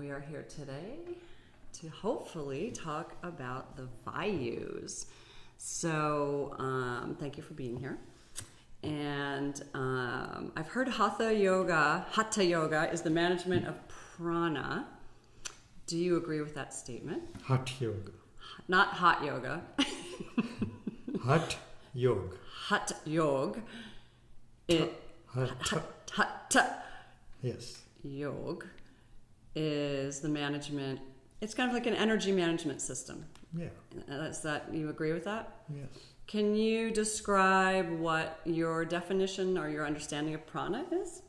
we are here today to hopefully talk about the Vayus. So thank you for being here. And I've heard Hatha Yoga is the management of prana. Do you agree with that statement? Hatha Yoga. Not hot yoga. Hatha Yoga. Hatha Yoga. Hatha. Yes. Yoga is the management. It's kind of like an energy management system. Yeah. Is that, you agree with that? Yes. Can you describe what your definition or your understanding of prana is?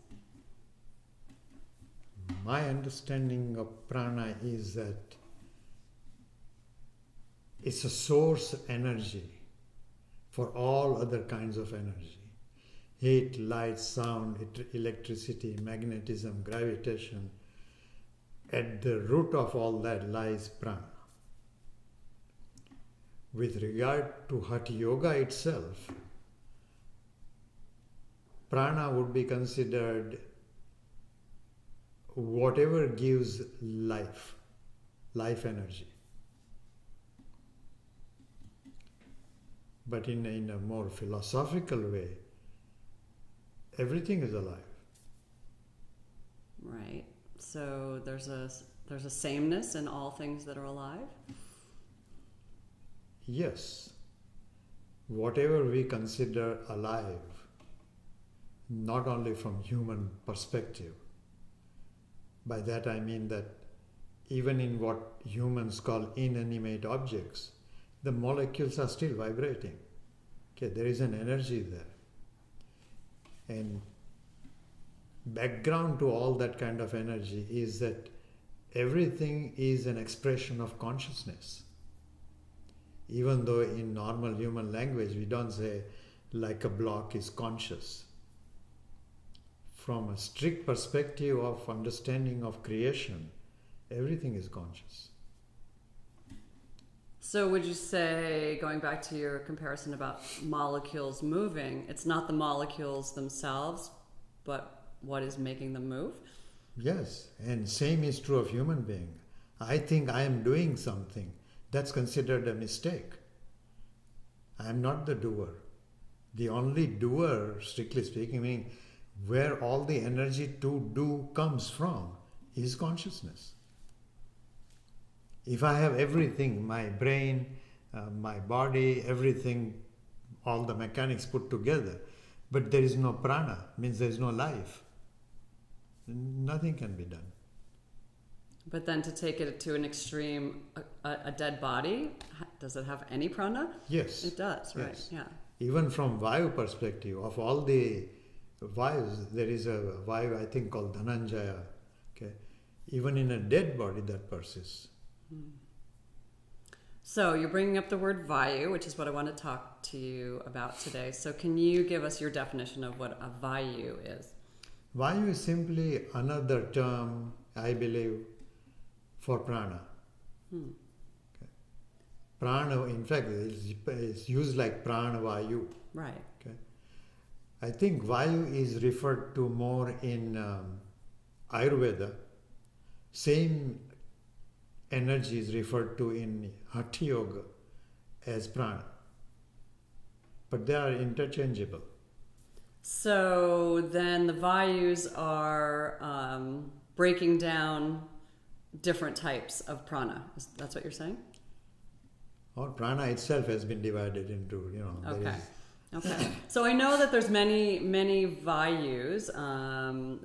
My understanding of prana is that it's a source energy for all other kinds of energy. Heat, light, sound, electricity, magnetism, gravitation. At the root of all that lies prana. With regard to Hatha Yoga itself, prana would be considered whatever gives life energy. But in a more philosophical way, everything is alive. Right. So there's a sameness in all things that are alive? Yes. Whatever we consider alive, not only from human perspective, by that I mean that even in what humans call inanimate objects, the molecules are still vibrating. Okay, there is an energy there. And background to all that kind of energy is that everything is an expression of consciousness. Even though in normal human language we don't say like a block is conscious. From a strict perspective of understanding of creation, everything is conscious. So would you say, going back to your comparison about molecules moving, it's not the molecules themselves, but what is making them move? Yes, and same is true of human being. I think I am doing something. That's considered a mistake. I am not the doer. The only doer, strictly speaking, meaning where all the energy to do comes from, is consciousness. If I have everything, my brain, my body, everything, all the mechanics put together, but there is no prana, means there is no life, nothing can be done. But then to take it to an extreme, a dead body, does it have any prana? Yes. It does, right? Yes. Yeah. Even from Vayu perspective, of all the Vayus, there is a Vayu I think called Dhananjaya. Okay? Even in a dead body that persists. So you're bringing up the word Vayu, which is what I want to talk to you about today. So can you give us your definition of what a Vayu is? Vayu is simply another term, I believe, for prana. Okay. Prana, in fact, is used like prana vayu. Right. Okay. I think vayu is referred to more in Ayurveda. Same energy is referred to in Hatha Yoga as prana. But they are interchangeable. So then the Vayus are breaking down different types of prana. That's what you're saying? Or prana itself has been divided into, Okay. Okay. So I know that there's many Vayus,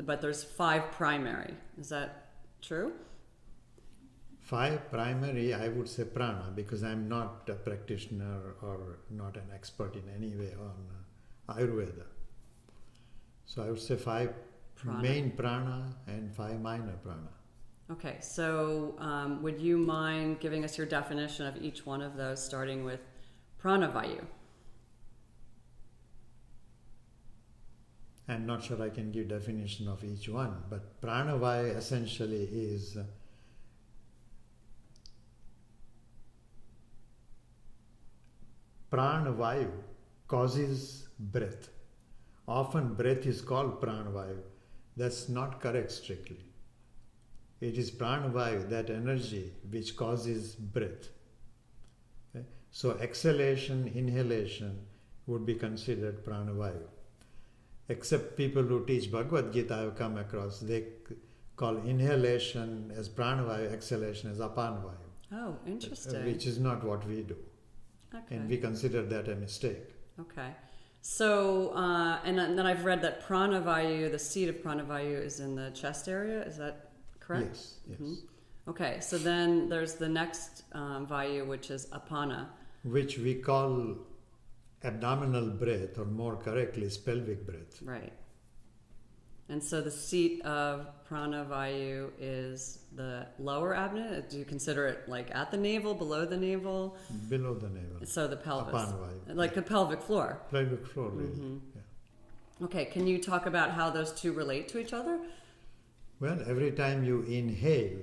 but there's 5 primary. Is that true? 5 primary, I would say prana, because I'm not a practitioner or not an expert in any way on Ayurveda. So I would say 5 main prana and 5 minor prana. Okay, so would you mind giving us your definition of each one of those, starting with pranavayu? I'm not sure I can give definition of each one, but pranavayu essentially is pranavayu causes breath. Often breath is called pranavayu. That's not correct strictly. It is pranavayu, that energy, which causes breath. Okay? So exhalation, inhalation would be considered pranavayu. Except people who teach Bhagavad Gita, I have come across, they call inhalation as pranavayu, exhalation as apanavayu. Oh, interesting. Which is not what we do. Okay. And we consider that a mistake. Okay. So, and then I've read that pranavayu, the seat of pranavayu, is in the chest area. Is that correct? Yes, yes. Okay, so then there's the next vayu, which is apana. Which we call abdominal breath, or more correctly, is pelvic breath. Right. And so the seat of pranavayu is the lower abdomen. Do you consider it like at the navel, below the navel? Below the navel. So the pelvis. Apanavayu. Like the pelvic floor. Pelvic floor, really. Yeah. Okay, can you talk about how those two relate to each other? Well, every time you inhale,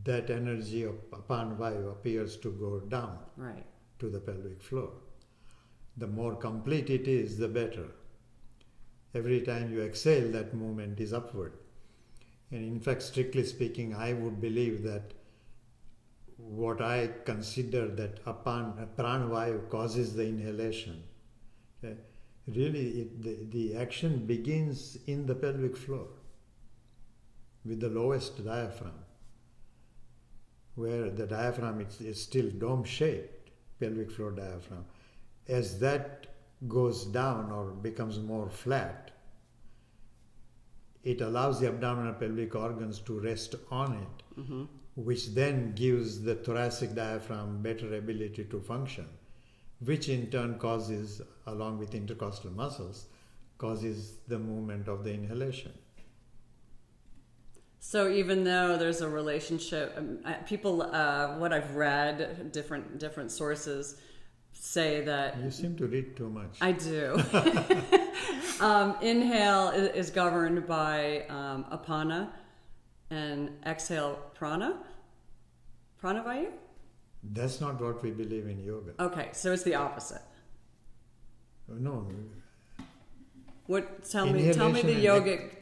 that energy of apanavayu appears to go down Right. to the pelvic floor. The more complete it is, the better. Every time you exhale, that movement is upward. And in fact, strictly speaking, I would believe that what I consider that pranavayu causes the inhalation, okay, really the action begins in the pelvic floor with the lowest diaphragm, where the diaphragm is still dome-shaped, pelvic floor diaphragm. As that goes down or becomes more flat, it allows the abdominal pelvic organs to rest on it, which then gives the thoracic diaphragm better ability to function, which in turn causes, along with intercostal muscles, causes the movement of the inhalation. So even though there's a relationship, people, what I've read, different sources say that... You seem to read too much. I do. Inhale is governed by apana, and exhale pranavayu? That's not what we believe in yoga. Okay, so it's the opposite. No. Tell me the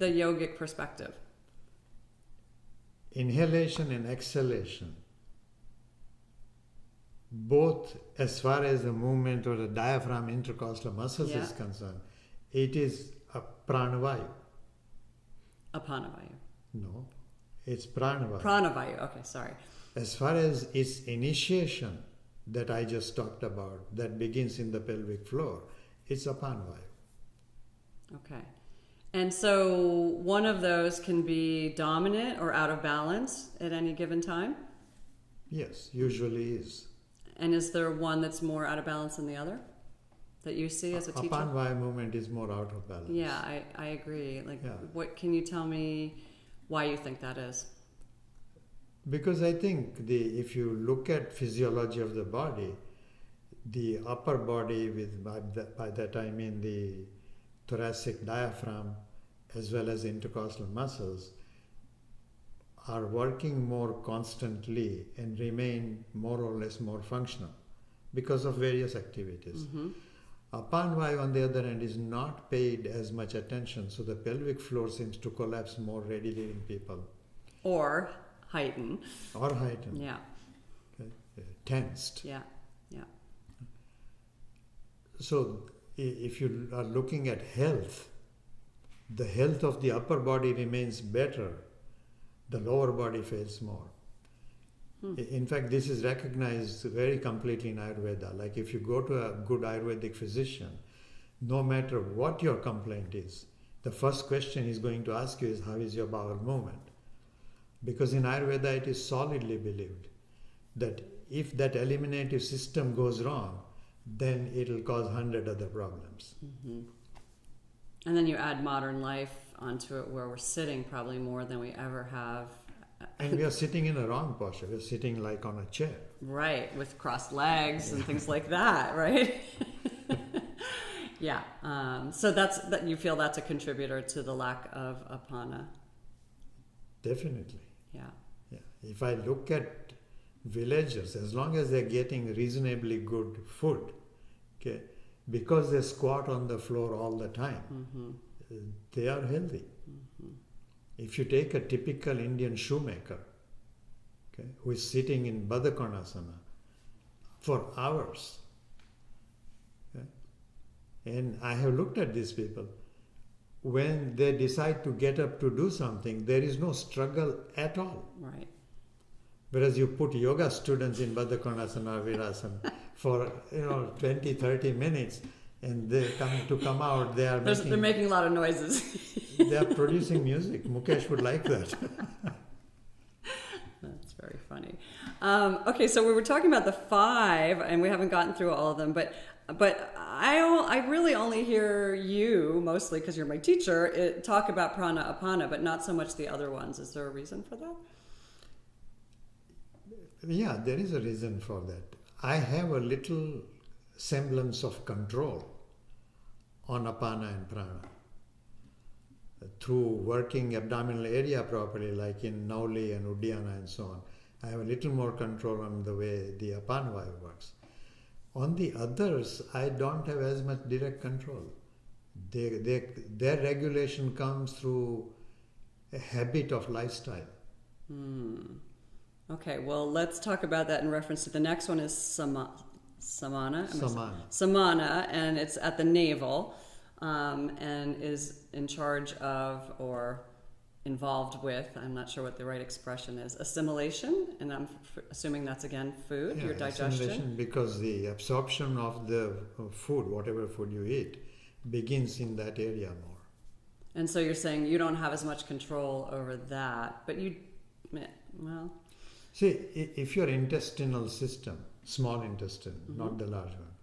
yogic perspective. Inhalation and exhalation, both as far as the movement or the diaphragm intercostal muscles is concerned, it is a pranavayu. Apanavayu. No, it's pranavayu. Pranavayu, okay, sorry. As far as its initiation that I just talked about, that begins in the pelvic floor, it's apanavayu. Okay. And so one of those can be dominant or out of balance at any given time? Yes, usually is. And is there one that's more out of balance than the other that you see as a teacher? Apanavayu movement is more out of balance. Yeah, I agree. What can you tell me why you think that is? Because I think if you look at physiology of the body, the upper body by that I mean the thoracic diaphragm as well as intercostal muscles are working more constantly and remain more or less more functional because of various activities. Apanavayu, on the other hand, is not paid as much attention, so the pelvic floor seems to collapse more readily in people. Or heighten. Yeah. Okay. Tensed. Yeah. So if you are looking at health, the health of the upper body remains better, the lower body fails more. In fact, this is recognized very completely in Ayurveda. Like if you go to a good Ayurvedic physician, no matter what your complaint is, the first question he's going to ask you is, how is your bowel movement? Because in Ayurveda it is solidly believed that if that eliminative system goes wrong, then it will cause 100 other problems. And then you add modern life onto it where we're sitting probably more than we ever have. And we are sitting in a wrong posture. We're sitting like on a chair. Right, with crossed legs and things like that, right? Yeah. So that you feel that's a contributor to the lack of apana. Definitely. Yeah. If I look at villagers, as long as they're getting reasonably good food, okay, because they squat on the floor all the time, they are healthy. If you take a typical Indian shoemaker, okay, who is sitting in Baddha for hours, okay, and I have looked at these people, when they decide to get up to do something, there is no struggle at all. Right. Whereas you put yoga students in Baddha Konasana, Virasana for 20, 30 minutes, and they come out, they're making a lot of noises. They are producing music. Mukesh would like that. That's very funny. Okay, so we were talking about the 5, and we haven't gotten through all of them, but I really only hear you, mostly because you're my teacher, talk about prana apana, but not so much the other ones. Is there a reason for that? Yeah, there is a reason for that. I have a little semblance of control on apana and prana. Through working abdominal area properly, like in Nauli and Uddiyana and so on, I have a little more control on the way the apana vayu works. On the others, I don't have as much direct control. Their regulation comes through a habit of lifestyle. Okay, well, let's talk about that in reference to the next one is samana. Samana, and it's at the navel, and is in charge of or involved with, I'm not sure what the right expression is, assimilation, and I'm assuming that's again food, your digestion. Assimilation, because the absorption of the food, whatever food you eat, begins in that area more. And so you're saying you don't have as much control over that, but well... See, if your intestinal system, small intestine, not the large one,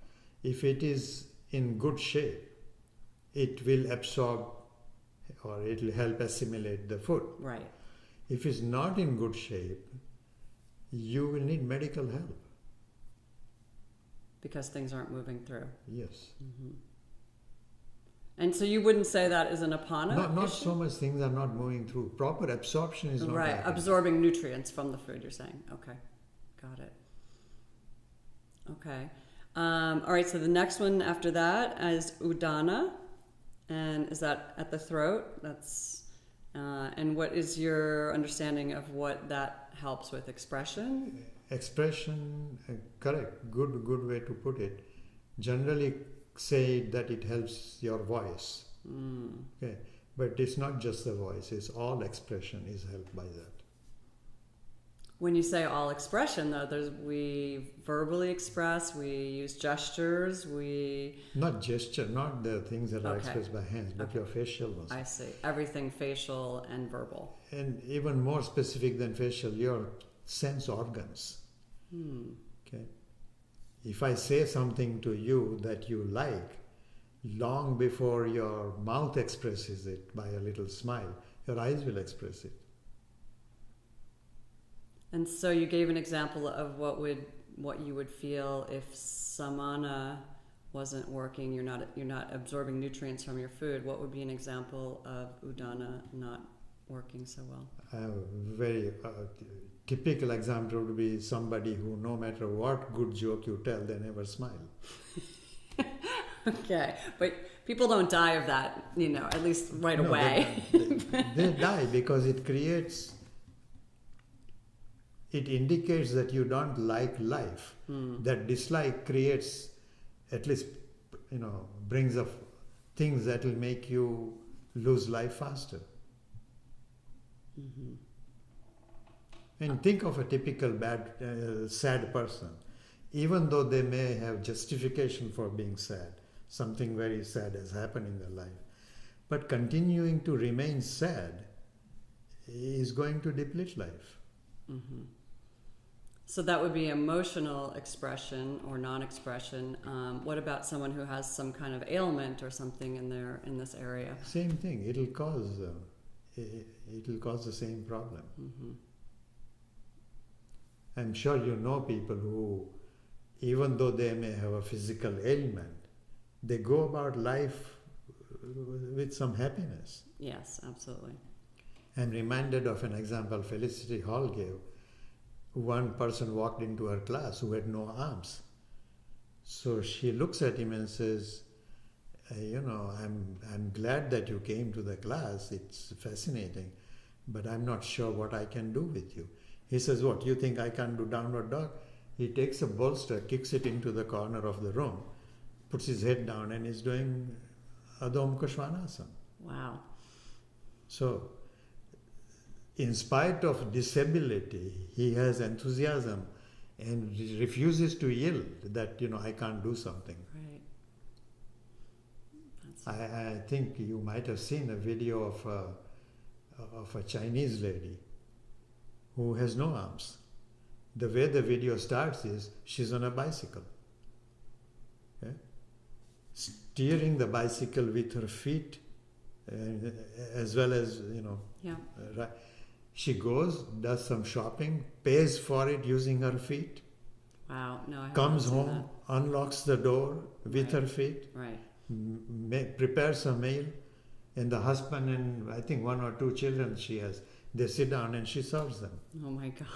if it is in good shape, it will absorb or it will help assimilate the food. Right. If it's not in good shape, you will need medical help. Because things aren't moving through. Yes. And so you wouldn't say that is an apana Not issue? so much things are not moving through. Proper absorption is not right, happening. absorbing nutrients from the food, you're saying. Okay, got it. Okay. All right, so the next one after that is udana. And is that at the throat? That's and what is your understanding of what that helps with expression? Expression, correct. Good way to put it. Generally say that it helps your voice. Okay, but it's not just the voice. It's all expression is helped by that. When you say all expression, though, we verbally express, we use gestures, Not gesture, not the things that are expressed by hands, but your facial muscles. I see. Everything facial and verbal. And even more specific than facial, your sense organs. Okay. If I say something to you that you like, long before your mouth expresses it by a little smile, your eyes will express it. And so you gave an example of what you would feel if samana wasn't working. You're not absorbing nutrients from your food. What would be an example of udana not working so well? A very typical example would be somebody who, no matter what good joke you tell, they never smile. Okay, but people don't die of that, at least right away. They die because it indicates that you don't like life. That dislike creates, at least, brings up things that will make you lose life faster. And think of a typical sad person. Even though they may have justification for being sad, something very sad has happened in their life, but continuing to remain sad is going to deplete life. So that would be emotional expression or non-expression. What about someone who has some kind of ailment or something in this area? Same thing. It'll cause the same problem. I'm sure you know people who, even though they may have a physical ailment, they go about life with some happiness. Yes, absolutely. I'm reminded of an example Felicity Hall gave. One person walked into her class who had no arms. So she looks at him and says, I'm glad that you came to the class. It's fascinating. but I'm not sure what I can do with you. He says, what, you think I can't do downward dog? He takes a bolster, kicks it into the corner of the room, puts his head down, and is doing Adho Mukha Svanasana. Wow. So, in spite of disability, he has enthusiasm and refuses to yield that, I can't do something. Right. I think you might have seen a video of a Chinese lady who has no arms. The way the video starts is she's on a bicycle, okay? Steering the bicycle with her feet, as well as, Yeah. right. She goes, does some shopping, pays for it using her feet, Wow. No, I haven't comes seen home, unlocks the door with Right. her feet, that. Right. prepares a meal, and the husband and I think 1 or 2 children she has, they sit down and she serves them. Oh my God.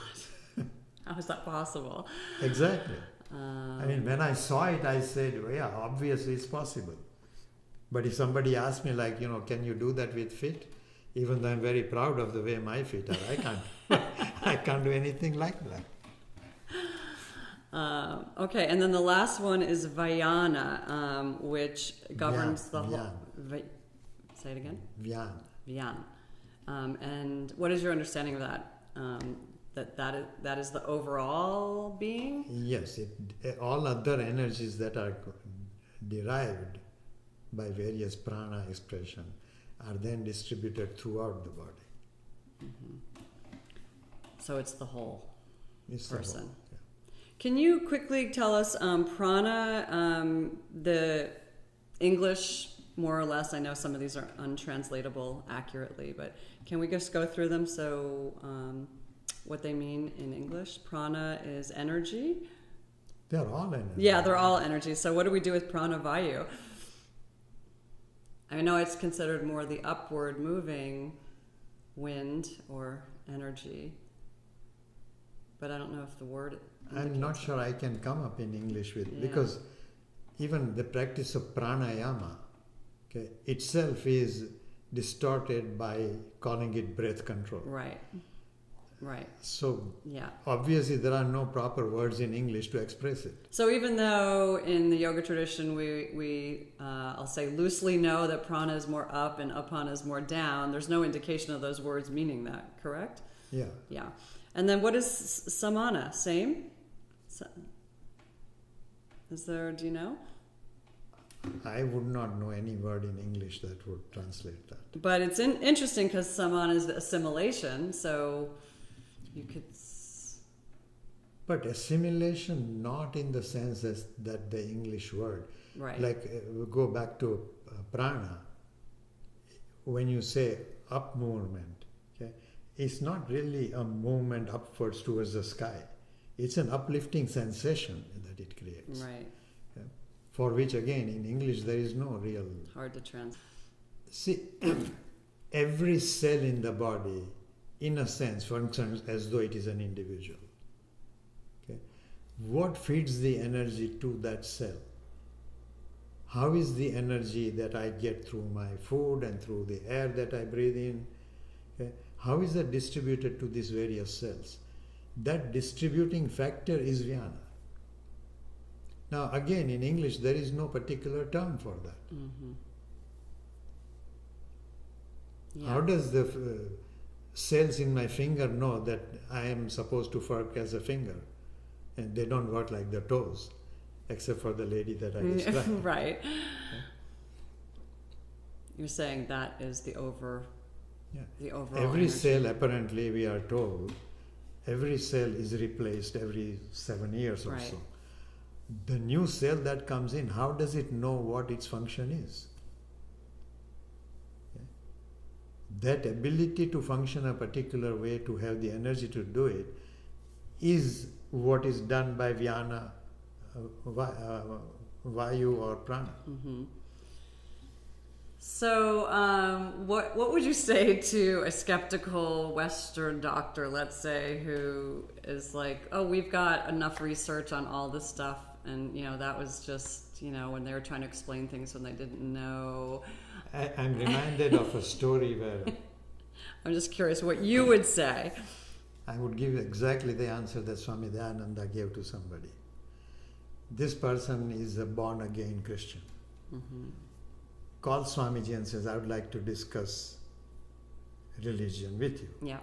How is that possible? Exactly. I mean, when I saw it, I said, well, yeah, obviously it's possible. But if somebody asked me, like, can you do that with feet? Even though I'm very proud of the way my feet are, I can't. I can't do anything like that. Okay, and then the last one is Vayana, which governs the whole. Say it again. Vyan. Vyan. And what is your understanding of that? That is the overall being? Yes, all other energies that are derived by various prana expression are then distributed throughout the body. Mm-hmm. So it's the whole It's person. the whole, yeah. Can you quickly tell us prana, the English, more or less, I know some of these are untranslatable accurately, but can we just go through them? So what they mean in English? Prana is energy. They're all energy. Yeah, they're all energy. So what do we do with prana vayu? I know it's considered more the upward moving wind or energy, but I don't know if the word... I'm not sure I can come up in English with, Yeah. because even the practice of pranayama, okay, itself is distorted by calling it breath control. Right, right, So yeah. obviously there are no proper words in English to express it. So even though in the yoga tradition we I'll say loosely know that prana is more up and apana is more down, there's no indication of those words meaning that, correct? Yeah. Yeah. And then what is samana? Same? Is there, do you know? I would not know any word in English that would translate that. But it's interesting because samana is assimilation, so you could... But assimilation, not in the sense as that the English word. Right. Like we go back to prana. When you say up movement, okay, it's not really a movement upwards towards the sky. It's an uplifting sensation that it creates. Right. Okay, for which again in English there is no real... Hard to translate. See, every cell in the body, in a sense, functions as though it is an individual. Okay? What feeds the energy to that cell? How is the energy that I get through my food and through the air that I breathe in? Okay? How is that distributed to these various cells? That distributing factor is Vyana. Now again, in English there is no particular term for that. Mm-hmm. Yeah. How does the cells in my finger know that I am supposed to work as a finger? And they don't work like the toes, except for the lady that I described. Right. You're saying that is the overall Every energy. cell, apparently we are told, every cell is replaced every 7 years or Right. so. The new cell that comes in, how does it know what its function is? Okay. That ability to function a particular way, to have the energy to do it, is what is done by Vyana, Vayu or Prana. Mm-hmm. So, what would you say to a skeptical Western doctor, let's say, who is like, oh, we've got enough research on all this stuff, and that was just when they were trying to explain things when they didn't know. I'm reminded of a story where I'm just curious what you would say. I would give exactly the answer that Swami Dayananda gave to somebody. This person is a born-again Christian. Calls Swamiji and says, I would like to discuss religion with you. Yeah.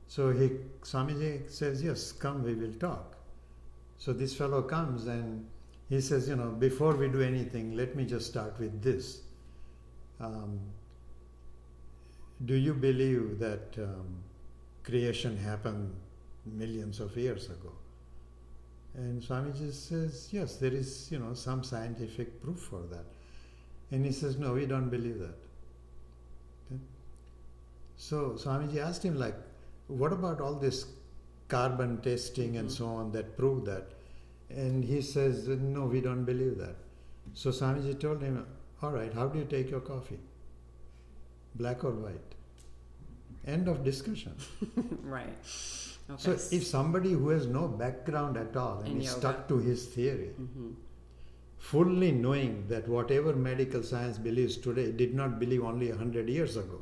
So Swamiji says, yes, come, we will talk. So this fellow comes and he says, before we do anything, let me just start with this. Do you believe that creation happened millions of years ago? And Swamiji says, yes, there is, some scientific proof for that. And he says, no, we don't believe that. Okay? So Swamiji asked him, what about all this carbon testing and so on that prove that? And he says, no, we don't believe that. So Swamiji told him, all right, how do you take your coffee? Black or white? End of discussion. Right. Okay. So if somebody who has no background at all and is stuck to his theory, fully knowing that whatever medical science believes today did not believe only 100 years ago.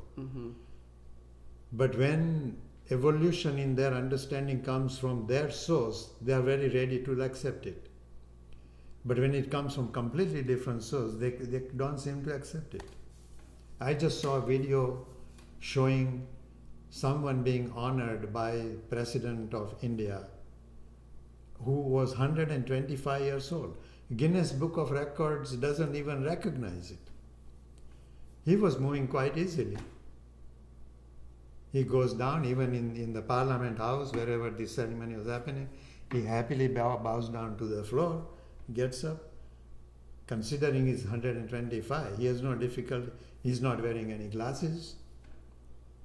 But when evolution in their understanding comes from their source, they are very ready to accept it. But when it comes from completely different source, they don't seem to accept it. I just saw a video showing someone being honored by President of India who was 125 years old. Guinness Book of Records doesn't even recognize it. He was moving quite easily. He goes down, even in the Parliament House, wherever this ceremony was happening, he happily bows down to the floor, gets up. Considering he's 125, he has no difficulty. He's not wearing any glasses.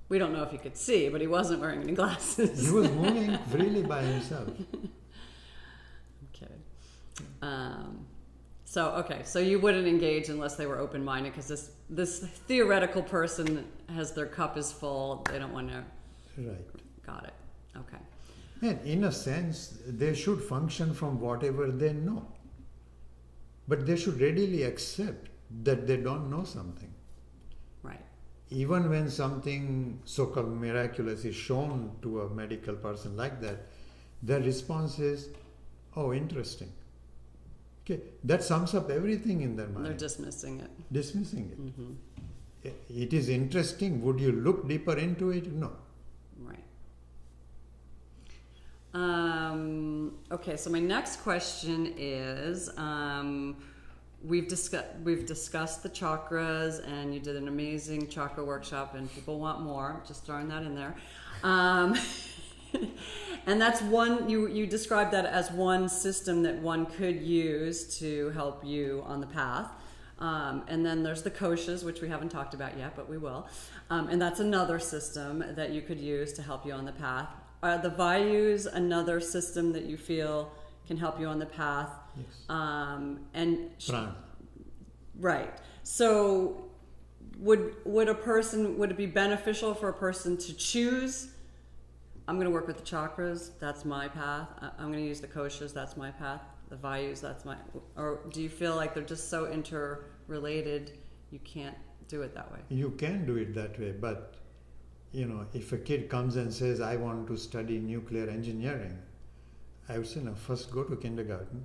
We don't know if he could see, but he wasn't wearing any glasses. He was moving freely by himself. Okay. So you wouldn't engage unless they were open-minded, because this theoretical person has their cup is full. They don't want to. Right. Got it. Okay. And in a sense, they should function from whatever they know. But they should readily accept that they don't know something. Right. Even when something so-called miraculous is shown to a medical person like that, their response is, oh, interesting. Okay, that sums up everything in their mind. They're dismissing it. Dismissing it. It is interesting. Would you look deeper into it? No. Right. Okay, so my next question is, we've discussed the chakras, and you did an amazing chakra workshop, and people want more. Just throwing that in there. And that's one, you described that as one system that one could use to help you on the path. And then there's the koshas, which we haven't talked about yet, but we will. And that's another system that you could use to help you on the path. Are the Vayus another system that you feel can help you on the path? Yes. Prana. Right. So would it be beneficial for a person to choose, I'm going to work with the chakras, that's my path. I'm going to use the koshas, that's my path. The Vayus, that's my, or do you feel like they're just so interrelated you can't do it that way? You can do it that way, but if a kid comes and says, I want to study nuclear engineering, I would say, no, first go to kindergarten.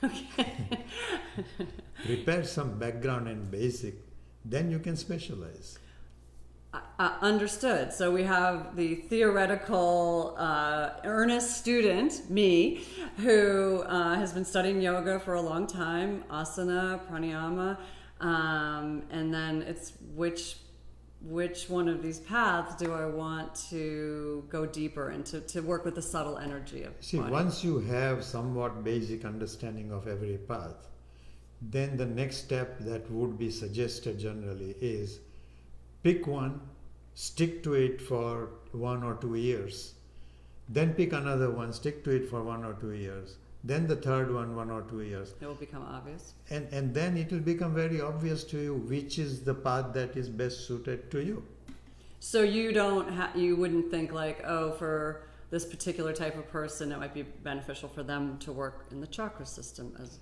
Okay. Prepare some background and basic, then you can specialize. Understood. So we have the theoretical earnest student, me, who has been studying yoga for a long time, asana, pranayama, and then it's which one of these paths do I want to go deeper into, to work with the subtle energy of See, body. Once you have somewhat basic understanding of every path, then the next step that would be suggested generally is pick one, stick to it for 1 or 2 years, then pick another one, stick to it for 1 or 2 years, then the third one, 1 or 2 years. It will become obvious. And then it will become very obvious to you which is the path that is best suited to you. So you you wouldn't think like, oh, for this particular type of person, it might be beneficial for them to work in the chakra system as.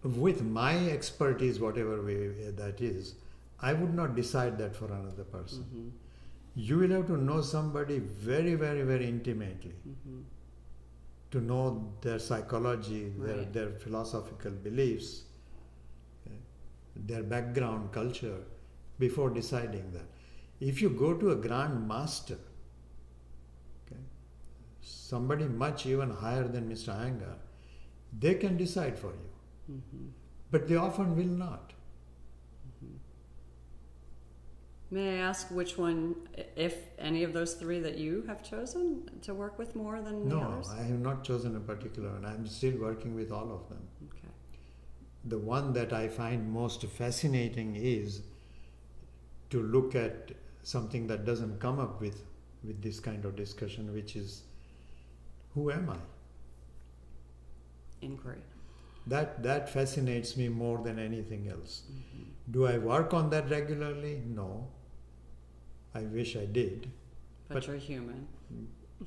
With my expertise, whatever way that is, I would not decide that for another person. Mm-hmm. You will have to know somebody very, very, very intimately Mm-hmm. to know their psychology, Right. their philosophical beliefs, their background, culture, before deciding that. If you go to a grand master, okay, somebody much even higher than Mr. Iyengar, they can decide for you. Mm-hmm. But they often will not. May I ask which one, if any of those three that you have chosen to work with more than the No, others? I have not chosen a particular one. I'm still working with all of them. Okay. The one that I find most fascinating is to look at something that doesn't come up with this kind of discussion, which is, who am I? Inquiry. That fascinates me more than anything else. Mm-hmm. Do I work on that regularly? No. I wish I did. But you're human.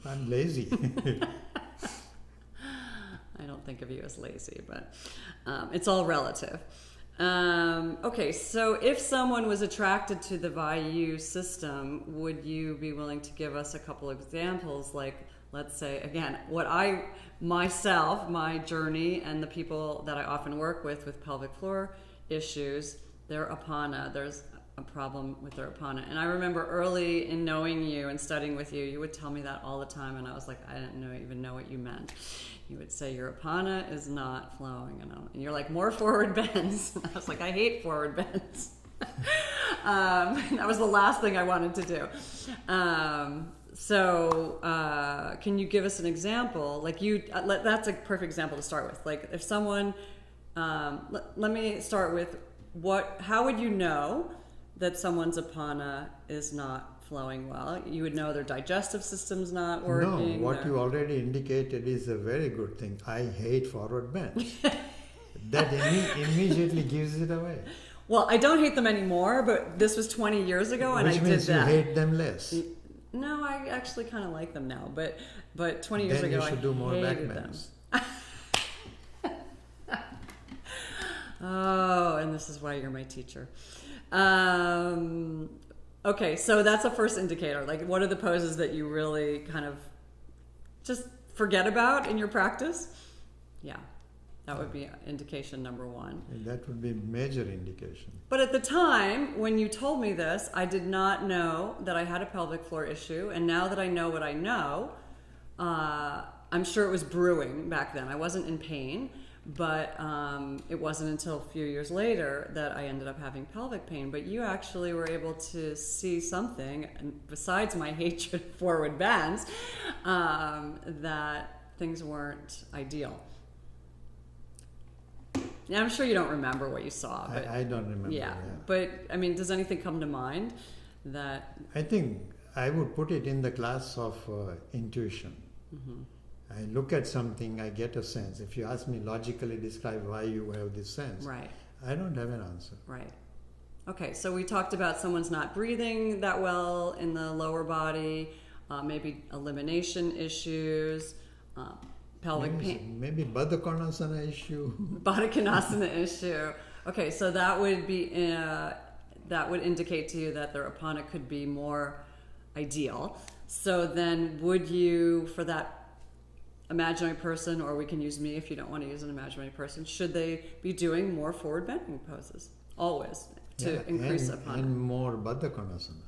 I'm lazy. I don't think of you as lazy, but it's all relative. Okay, so if someone was attracted to the Vayus system, would you be willing to give us a couple of examples? Like, let's say, again, my journey, and the people that I often work with pelvic floor issues, their apana, there's a problem with their apana. And I remember early in knowing you and studying with you, you would tell me that all the time, and I was like, I didn't even know what you meant. You would say, your apana is not flowing. And you're like, more forward bends. And I was like, I hate forward bends. That was the last thing I wanted to do. So can you give us an example? Like that's a perfect example to start with. Like if someone, let me start with how would you know that someone's apana is not flowing well? You would know their digestive system's not working. No, what you already indicated is a very good thing. I hate forward bends. That immediately gives it away. Well, I don't hate them anymore, but this was 20 years ago, and Which I did means that. you hate them less. No, I actually kind of like them now, but 20 years Then ago you should I do more back hated them. bends. Oh, and this is why you're my teacher. Okay, so that's a first indicator. Like, what are the poses that you really kind of just forget about in your practice? Yeah, that would be indication number one. And that would be major indication. But at the time, when you told me this, I did not know that I had a pelvic floor issue. And now that I know what I know, I'm sure it was brewing back then. I wasn't in pain, but it wasn't until a few years later that I ended up having pelvic pain. But you actually were able to see something, besides my hatred of forward bends, that things weren't ideal. Yeah, I'm sure you don't remember what you saw. But I don't remember. yeah, but I mean, does anything come to mind that? I think I would put it in the class of intuition. Mm-hmm. I look at something, I get a sense. If you ask me logically describe why you have this sense, Right. I don't have an answer. Right. Okay, so we talked about someone's not breathing that well in the lower body, maybe elimination issues, pelvic pain. Maybe Baddha Konasana issue. Baddha Konasana issue. Okay, so that would be that would indicate to you that their apana could be more ideal. So then, would you, for that imaginary person, or we can use me if you don't want to use an imaginary person, should they be doing more forward bending poses always to increase apana? And more Baddha Konasana,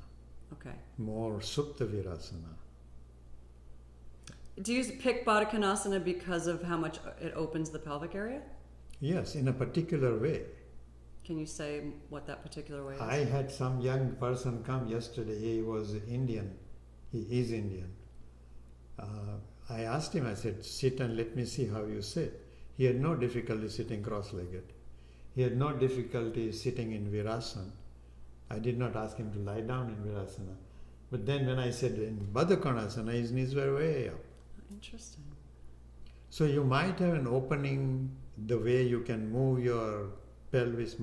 Okay. more Supta Virasana. Do you pick Baddha Konasana because of how much it opens the pelvic area? Yes, in a particular way. Can you say what that particular way is? I had some young person come yesterday. He was Indian. He is Indian. I asked him, I said, sit and let me see how you sit. He had no difficulty sitting cross-legged. He had no difficulty sitting in Virasana. I did not ask him to lie down in Virasana. But then when I said in Baddha Konasana, his knees were way up. Interesting. So you might have an opening, the way you can move your pelvis,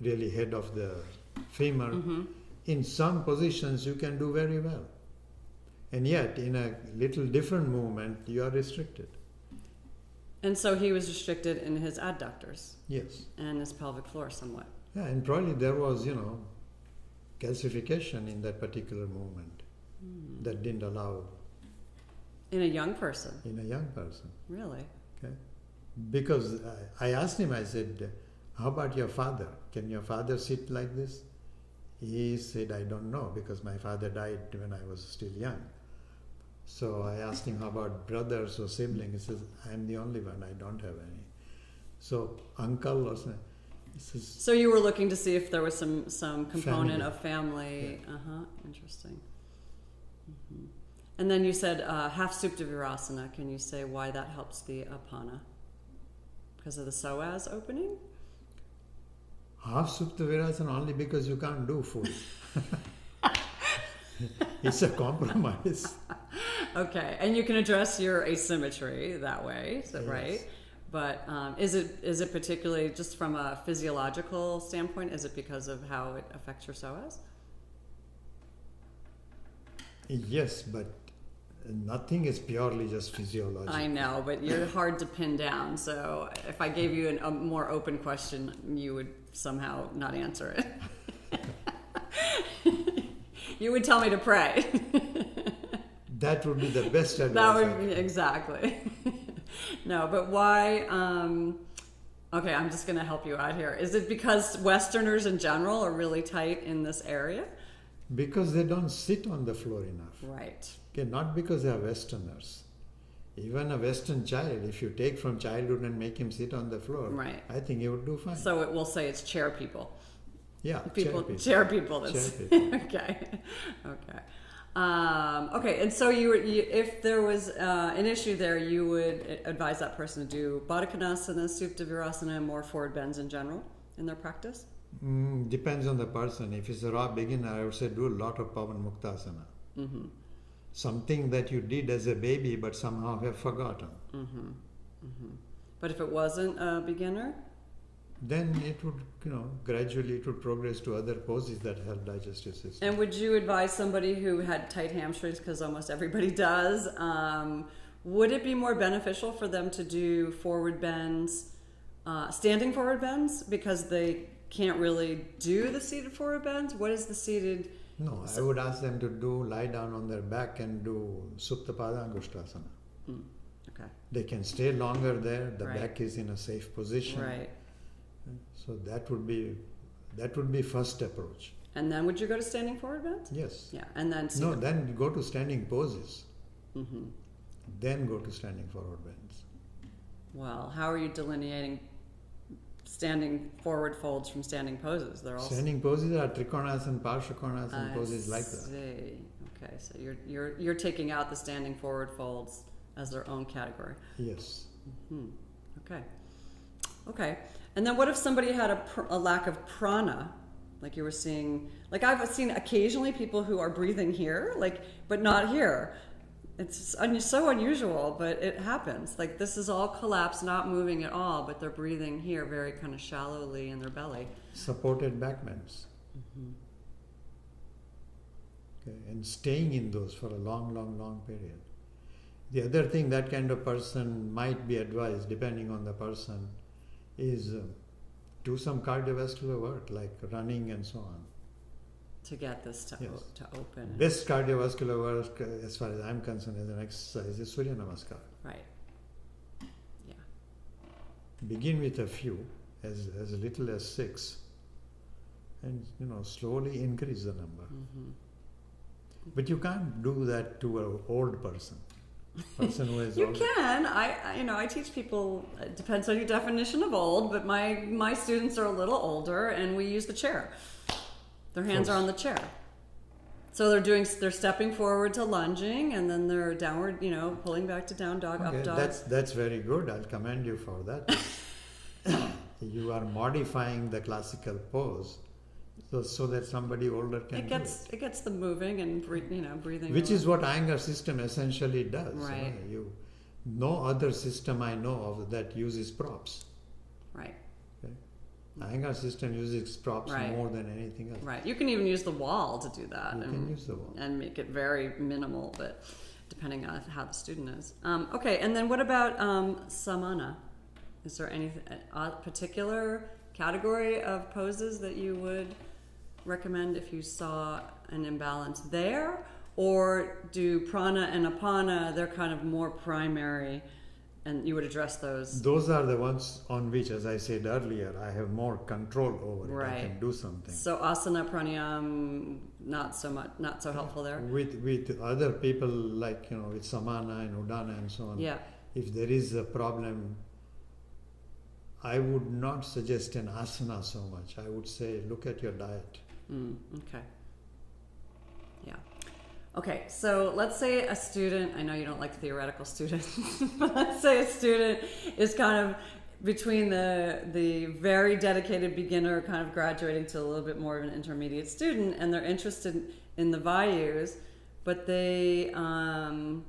really head of the femur. Mm-hmm. In some positions you can do very well. And yet, in a little different movement, you are restricted. And so he was restricted in his adductors Yes. and his pelvic floor somewhat. Yeah, and probably there was, calcification in that particular movement that didn't allow In a young person, in a young person. really? Okay, because I asked him. I said, "How about your father? Can your father sit like this?" He said, "I don't know because my father died when I was still young." So I asked him, "How about brothers or siblings?" He says, "I'm the only one. I don't have any." So uncle or something. He says, So you were looking to see if there was some component Family. of family. Yeah. Interesting. And then you said half Supta Virasana. Can you say why that helps the Apana? Because of the psoas opening? half Supta Virasana only because you can't do full. It's a compromise. Okay, and you can address your asymmetry that way, so, Yes. right? But is it particularly just from a physiological standpoint? Is it because of how it affects your psoas? Yes, but nothing is purely just physiological. I know, but you're hard to pin down. So if I gave you a more open question, you would somehow not answer it. You would tell me to pray. That would be the best advice. That would I be could. exactly. No, but why? Okay, I'm just going to help you out here. Is it because Westerners in general are really tight in this area? Because they don't sit on the floor enough. Right. Okay, not because they are Westerners. Even a Western child, if you take from childhood and make him sit on the floor, Right. I think he would do fine. So it will say it's chair people. Yeah, Chair people. That's Chair people. okay. Okay. Okay. And so you, if there was an issue there, you would advise that person to do Baddha Konasana, Supta Virasana, and more forward bends in general in their practice. Depends on the person. If it's a raw beginner, I would say do a lot of Pavan Muktasana. Mm-hmm. Something that you did as a baby but somehow have forgotten. Mm-hmm. Mm-hmm. But if it wasn't a beginner, Then it would, gradually it would progress to other poses that help digestive system. and would you advise somebody who had tight hamstrings, because almost everybody does, would it be more beneficial for them to do forward bends, standing forward bends, because they can't really do the seated forward bends? What is the seated? No, I would ask them to lie down on their back and do Supta Padangushtasana. Okay. They can stay longer there, the Right. back is in a safe position. Right. So that would be first approach. And then would you go to standing forward bends? Yes. Yeah. And then No, seated. then go to standing poses. Mm-hmm. Then go to standing forward bends. Well, how are you delineating standing forward folds from standing poses? They're all Standing poses are Trikonasana, Parshakonasana I poses like that. see. Okay, so you're taking out the standing forward folds as their own category. Yes. Okay. Okay. And then what if somebody had a lack of prana? Like you were seeing, like I've seen occasionally people who are breathing here, but not here. It's so unusual, but it happens. Like this is all collapsed, not moving at all, but they're breathing here very kind of shallowly in their belly. Supported back bends. Okay, and staying in those for a long, long, long period. The other thing that kind of person might be advised, depending on the person, is do some cardiovascular work like running and so on. To get this to, Yes. to open. Best cardiovascular work, as far as I'm concerned, as an exercise is Surya Namaskar. Right. Yeah. Begin with a few, as little as 6, and slowly increase the number. But you can't do that to an old person who is You old. can. I teach people. It depends on your definition of old, but my students are a little older, and we use the chair. Their hands are on the chair, so they're stepping forward to lunging, and then they're downward, pulling back to down dog, Okay, up dog. that's very good. I'll commend you for that. You are modifying the classical pose, so that somebody older can It gets them moving and breathing. Which a is little. what Iyengar system essentially does. Right. No other system I know of that uses props. Right. Okay? Iyengar system uses props Right. more than anything else. Right. You can even use the wall to do that. You can use the wall. And make it very minimal, but depending on how the student is. Okay, and then what about samana? Is there any particular category of poses that you would recommend if you saw an imbalance there? Or do prana and apana, they're kind of more primary and you would address those? Those are the ones on which, as I said earlier, I have more control over it. Right. I can do something. So asana, pranayam, not so much, not so helpful there? With other people, like, with samana and udana and so on, Yeah. if there is a problem, I would not suggest an asana so much. I would say, look at your diet. Okay. Yeah. Okay, so let's say a student, I know you don't like theoretical students, but let's say a student is kind of between the very dedicated beginner kind of graduating to a little bit more of an intermediate student, and they're interested in the Vayus, but they are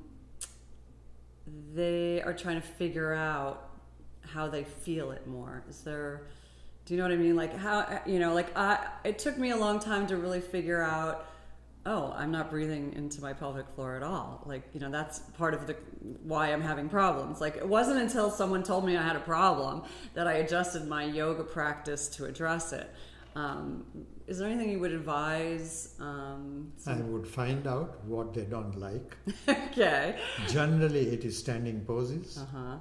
trying to figure out how they feel it more. Do you know what I mean? Like how, it took me a long time to really figure out, oh, I'm not breathing into my pelvic floor at all. Like, that's part of why I'm having problems. Like, it wasn't until someone told me I had a problem that I adjusted my yoga practice to address it. Is there anything you would advise? I would find out what they don't like. Okay. Generally, it is standing poses. Uh-huh.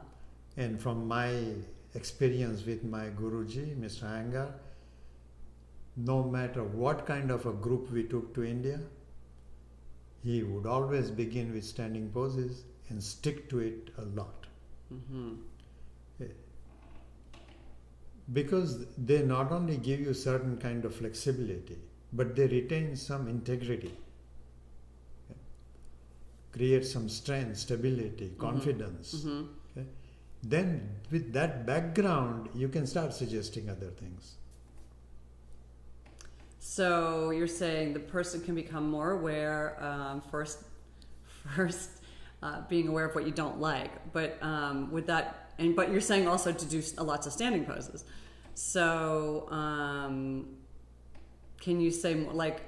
And from my experience with my Guruji, Mr. Iyengar, no matter what kind of a group we took to India, he would always begin with standing poses and stick to it a lot. Mm-hmm. Because they not only give you certain kind of flexibility, but they retain some integrity, create some strength, stability, confidence. Mm-hmm. Okay? Then with that background, you can start suggesting other things. So you're saying the person can become more aware, first being aware of what you don't like, but but you're saying also to do lots of standing poses. So can you say more, like,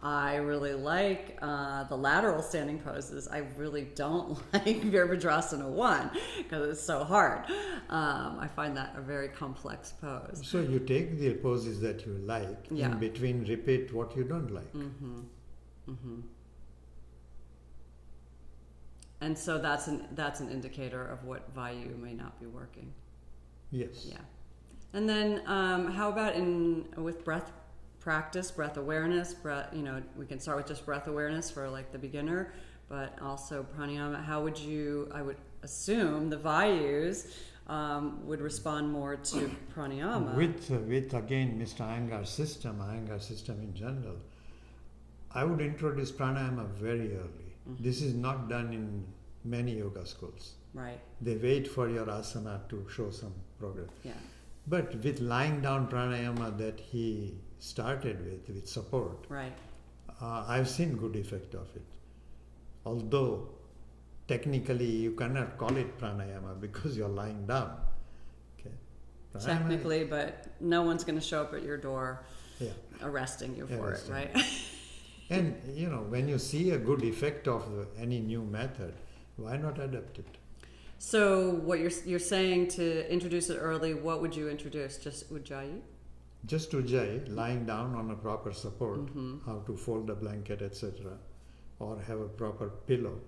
I really like the lateral standing poses. I really don't like Virabhadrasana 1 because it's so hard. I find that a very complex pose. So you take the poses that you like, Yeah. in between repeat what you don't like. Mm-hmm. Mm-hmm. And so that's an indicator of what Vayu may not be working. Yes. Yeah. And then how about with breath practice, breath awareness, we can start with just breath awareness for like the beginner, but also pranayama. How would I would assume the Vayus would respond more to pranayama. With again Mr. Iyengar's system in general, I would introduce pranayama very early. Mm-hmm. This is not done in many yoga schools. Right. They wait for your asana to show some progress. Yeah. But with lying down pranayama that he started with support, right, I've seen good effect of it. Although technically you cannot call it pranayama because you're lying down. Okay. Technically, but no one's going to show up at your door arresting you for it, right? And when you see a good effect of any new method, why not adapt it? So what you're saying, to introduce it early, what would you introduce? Just Ujjayi? Just Ujjayi, lying down on a proper support, Mm-hmm. how to fold a blanket, etc., or have a proper pillow.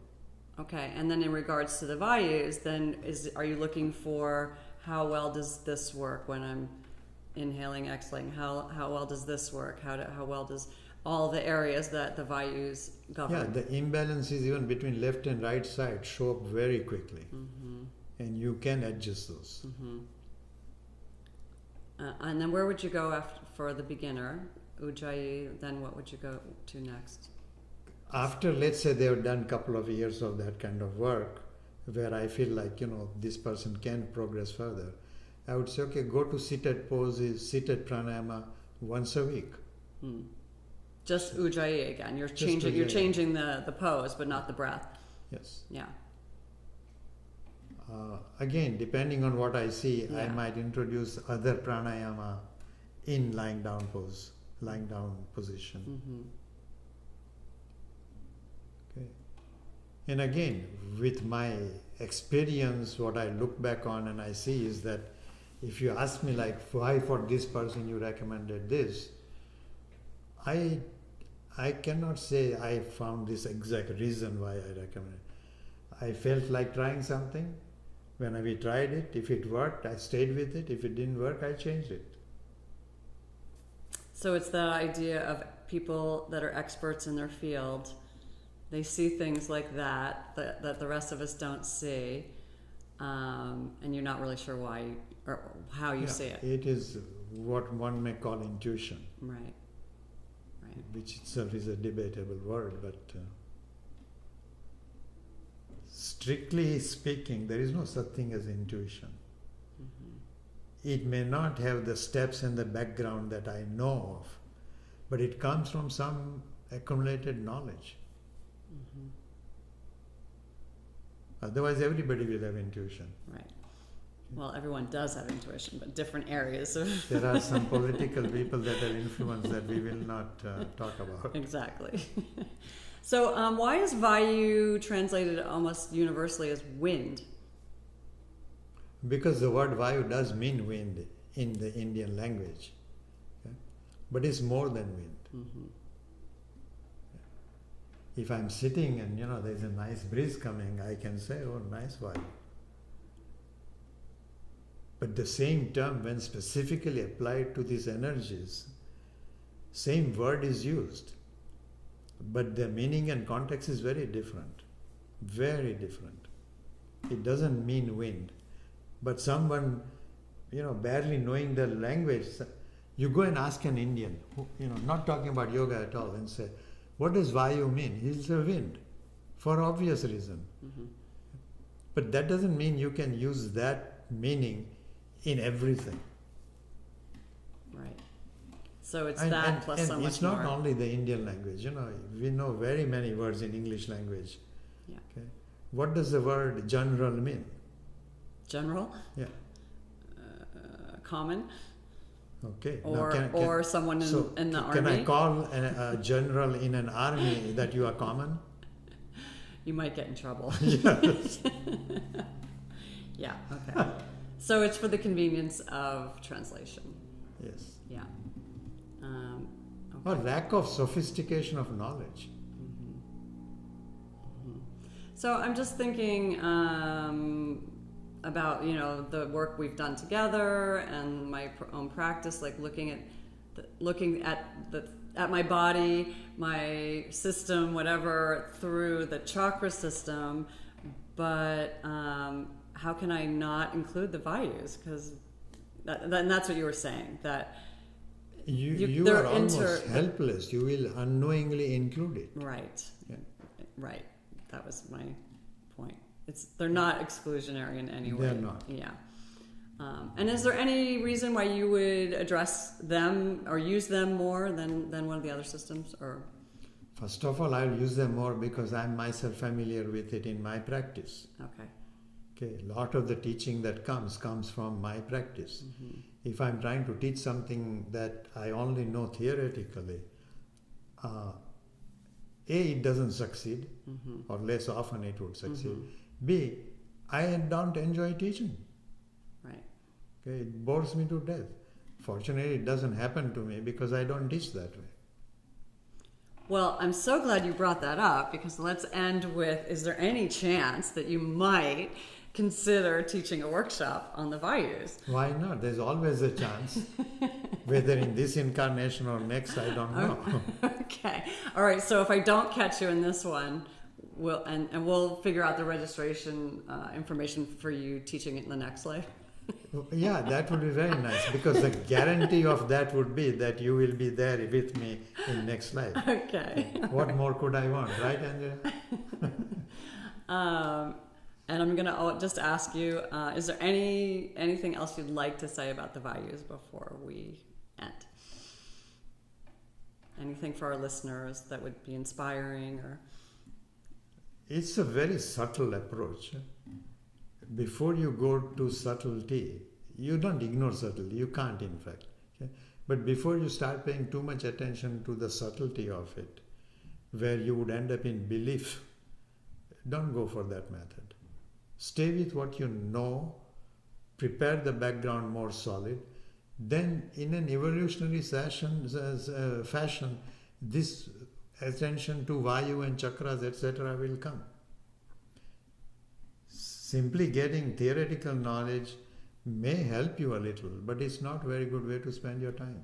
Okay, and then in regards to the Vayus, then are you looking for how well does this work when I'm inhaling, exhaling? How well does this work? How well does all the areas that the Vayus govern? Yeah, the imbalances even between left and right side show up very quickly, Mm-hmm. and you can adjust those. Mm-hmm. And then where would you go for the beginner, Ujjayi? Then what would you go to next? After, let's say, they have done a couple of years of that kind of work, where I feel like, this person can progress further, I would say, okay, go to seated poses, seated pranayama once a week. Hmm. Just Ujjayi again. You're Just changing. You're Ujjayi. changing the pose, but not the breath. Yes. Yeah. Again, depending on what I see, I Yeah. might introduce other pranayama in lying down position. Mm-hmm. Okay. And again, with my experience, what I look back on and I see is that if you ask me like, why for this person you recommended this, I cannot say I found this exact reason why I recommend it. I felt like trying something. When we tried it, if it worked, I stayed with it. If it didn't work, I changed it. So it's the idea of people that are experts in their field. They see things like that the rest of us don't see, and you're not really sure why or how you see it. It is what one may call intuition, Right. Right. which itself is a debatable word, but strictly speaking, there is no such thing as intuition. Mm-hmm. It may not have the steps and the background that I know of, but it comes from some accumulated knowledge. Mm-hmm. Otherwise, everybody will have intuition. Right. Well, everyone does have intuition, but different areas of. There are some political people that have influence that we will not talk about. Exactly. So, why is Vayu translated almost universally as wind? Because the word Vayu does mean wind in the Indian language, okay? But it's more than wind. Mm-hmm. If I'm sitting and there's a nice breeze coming, I can say, "Oh, nice Vayu." But the same term, when specifically applied to these energies, same word is used, but the meaning and context is very different. Very different. It doesn't mean wind. But someone, barely knowing the language, you go and ask an Indian, not talking about yoga at all, and say, "What does Vayu mean?" He'll say wind, for obvious reason. Mm-hmm. But that doesn't mean you can use that meaning in everything. Right. So it's And that plus so much it's not more. only the Indian language. We know very many words in English language. Yeah. Okay. What does the word general mean? General. Yeah. Common. Okay. Or someone in the can army. I call a general in an army that you are common? You might get in trouble. Yes. Yeah. Okay. So it's for the convenience of translation. Yes. Yeah. Or lack of sophistication of knowledge. Mm-hmm. Mm-hmm. So I'm just thinking about the work we've done together and my own practice, like looking at my body, my system, whatever, through the chakra system, but how can I not include the Vayus? Because that's what you were saying, that you are almost helpless. You will unknowingly include it. Right. Yeah. Right. That was my point. They're not exclusionary in any way. They're not. Yeah. And is there any reason why you would address them or use them more than one of the other systems? Or First of all, I'll use them more because I'm myself familiar with it in my practice. okay. Okay, a lot of the teaching that comes from my practice. Mm-hmm. If I'm trying to teach something that I only know theoretically, A, it doesn't succeed, Mm-hmm. or less often it would succeed. Mm-hmm. B, I don't enjoy teaching. Right. Okay, it bores me to death. Fortunately, it doesn't happen to me because I don't teach that way. Well, I'm so glad you brought that up, because let's end with, is there any chance that you might consider teaching a workshop on the Vayus? Why not? There's always a chance. Whether in this incarnation or next, I don't know. Okay. All right. So if I don't catch you in this one, we'll figure out the registration information for you teaching it in the next life. Yeah, that would be very nice, because the guarantee of that would be that you will be there with me in next life. Okay. What more could I want, right, Andrea? And I'm gonna just ask you: is there anything else you'd like to say about the Vayus before we end? Anything for our listeners that would be inspiring, or? It's a very subtle approach. Before you go to subtlety, you don't ignore subtlety. You can't, in fact. Okay? But before you start paying too much attention to the subtlety of it, where you would end up in belief, don't go for that method. Stay with what you know, prepare the background more solid, then in an evolutionary fashion, this attention to Vayu and chakras, etc., will come. Simply getting theoretical knowledge may help you a little, but it's not a very good way to spend your time.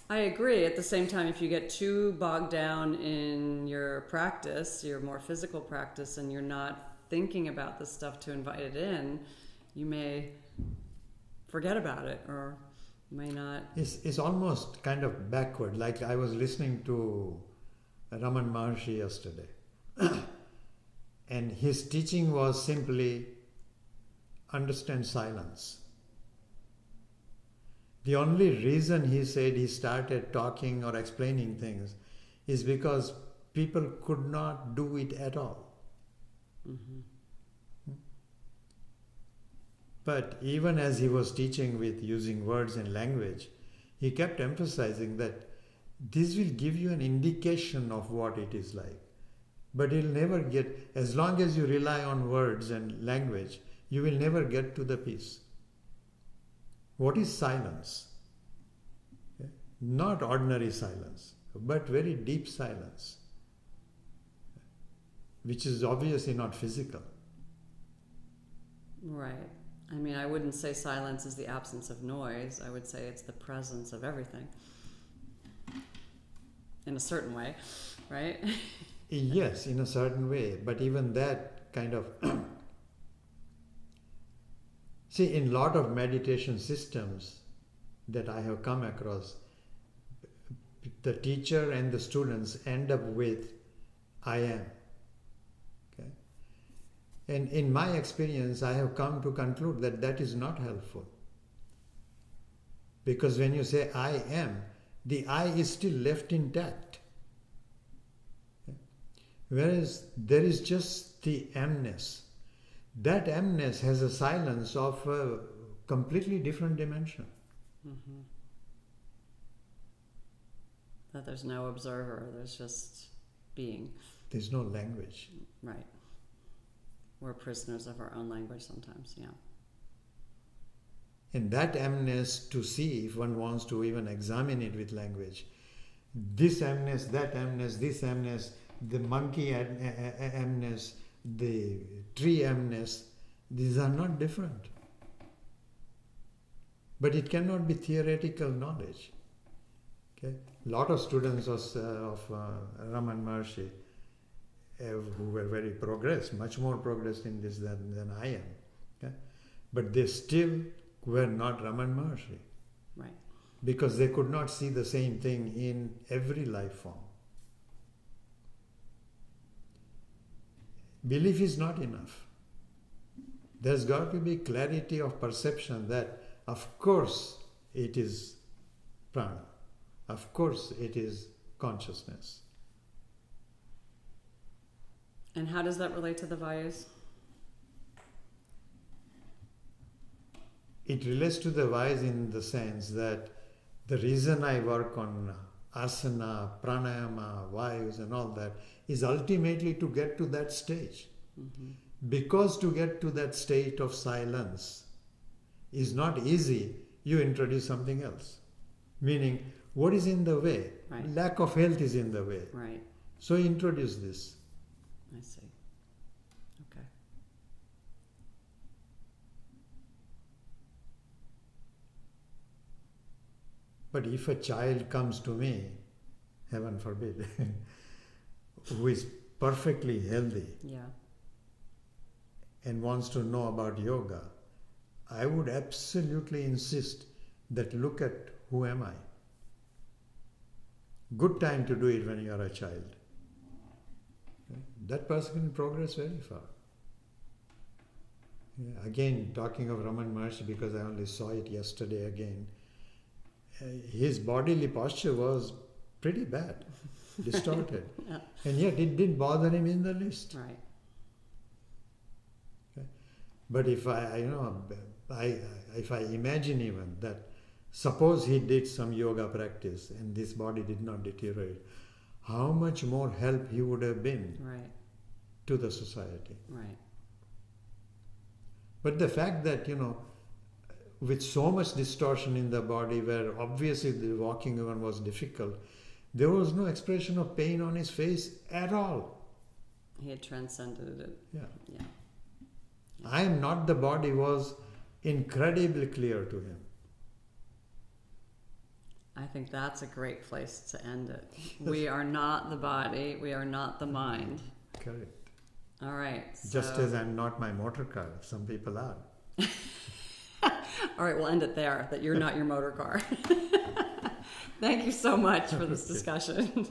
I agree. At the same time, if you get too bogged down in your practice, your more physical practice, and you're not thinking about the stuff to invite it in, you may forget about it, or may not. It's almost kind of backward. Like I was listening to Raman Maharshi yesterday, and his teaching was simply understand silence. The only reason he said he started talking or explaining things is because people could not do it at all. Mm-hmm. But even as he was teaching with using words and language, he kept emphasizing that this will give you an indication of what it is like. But you'll never get, as long as you rely on words and language, you will never get to the peace. What is silence? Okay? Not ordinary silence, but very deep silence, which is obviously not physical. Right. I mean, I wouldn't say silence is the absence of noise. I would say it's the presence of everything. In a certain way, right? Yes, in a certain way, but even that kind of see, in a lot of meditation systems that I have come across, the teacher and the students end up with I am. Okay? And in my experience, I have come to conclude that that is not helpful. Because when you say I am, the I is still left intact. Okay? Whereas there is just the amness. That amness has a silence of a completely different dimension. Mm-hmm. That there's no observer, there's just being. There's no language. Right. We're prisoners of our own language sometimes, yeah. And that amness, to see if one wants to even examine it with language, this amness, that amness, this amness, the monkey amness, the tree amness, these are not different. But it cannot be theoretical knowledge. Okay? A lot of students of Raman Maharshi who were very progressed, much more progressed in this than I am. Okay? But they still were not Raman Maharshi. Right. Because they could not see the same thing in every life form. Belief is not enough. There's got to be clarity of perception that of course it is prana, of course it is consciousness. And how does that relate to the Vayus? It relates to the Vayus in the sense that the reason I work on asana, pranayama, Vayus and all that is ultimately to get to that stage. Mm-hmm. Because to get to that state of silence is not easy, you introduce something else. Meaning, what is in the way? Right. Lack of health is in the way. Right. So introduce this. I see. Okay. But if a child comes to me, heaven forbid, who is perfectly healthy Yeah. and wants to know about yoga, I would absolutely insist that look at who am I. Good time to do it when you are a child. That person can progress very far. Again, talking of Raman Maharshi, because I only saw it yesterday again, his bodily posture was pretty bad, distorted. Yeah. And yet it didn't bother him in the least. Right. Okay? But if if I imagine even that, suppose he did some yoga practice and this body did not deteriorate, how much more help he would have been Right. to the society. Right. But the fact that, with so much distortion in the body, where obviously the walking even was difficult, there was no expression of pain on his face at all. He had transcended it. Yeah. Yeah. I am not the body was incredibly clear to him. I think that's a great place to end it. We are not the body. We are not the mind. Correct. All right. Just as I'm not my motor car, some people are. All right, we'll end it there, that you're not your motor car. Thank you so much for this discussion.